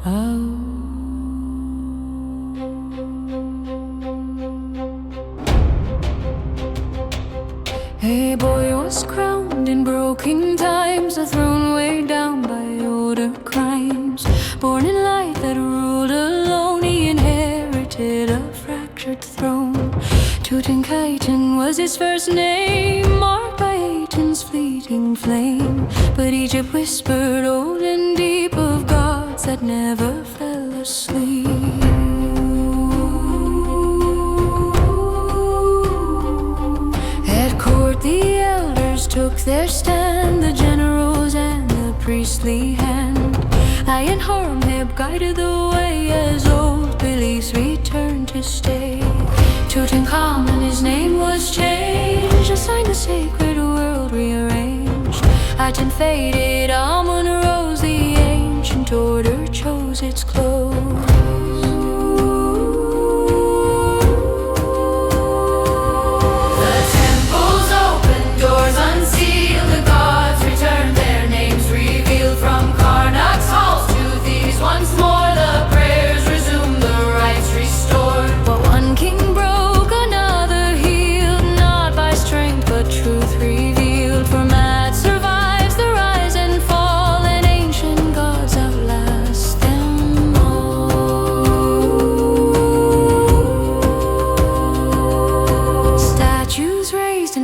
A boy was crowned in broken times, a throne weighed down by older crimes. Born in light that ruled alone, he inherited a fractured throne. Tutankhamun was his first name, marked by Aten's fleeting flame. But Egypt whispered old and deep of gods that never fell asleep. The elders took their stand, the generals and the priestly hand. Ay and Horemheb guided the way as old beliefs returned to stay. Tutankhamun, his name was changed, a sign the sacred world rearranged. Aten faded, Amun rose, the ancient order chose its close.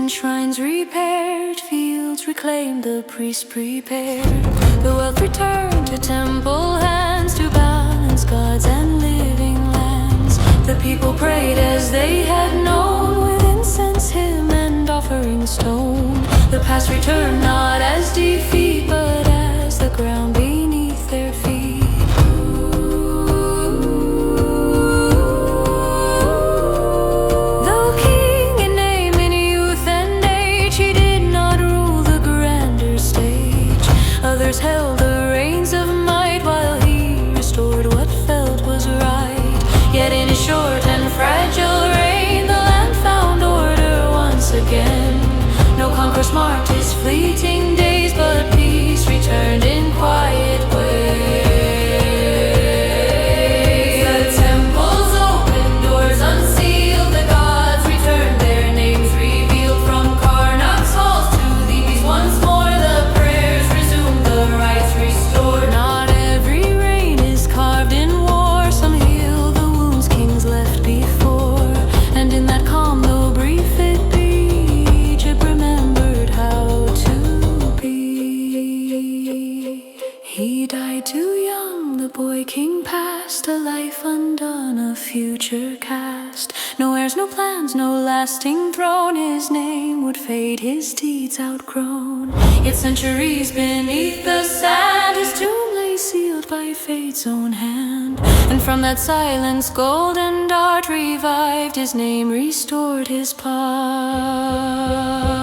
Shrines repaired, fields reclaimed, the priests prepared. The wealth returned to temple hands to balance gods and living lands. The people prayed as they had known, with incense, hymn, and offering stone. The past returned not as defeat, but as the ground beneath their feet. Others held the reins of might while he restored what felt was right. Yet in his short and fragile reign, the land found order once again. No conquest marked his fleeting days, but peace returned in quiet ways. The temples opened, doors unsealed, the gods returned, their names revealed. From Karnak's halls to these once more, the prayers resumed, the rights restored. Not every reign is carved in war, some heal the wounds kings left before. And in that calm, though brief it be, Egypt remembered how to be. He died too young, the boy king passed, a life undone, a future cast. No heirs, no plans, no lasting throne, his name would fade, his deeds outgrown. Yet centuries beneath the sand, his tomb lay sealed by fate's own hand. And from that silence golden dart revived, his name restored his part.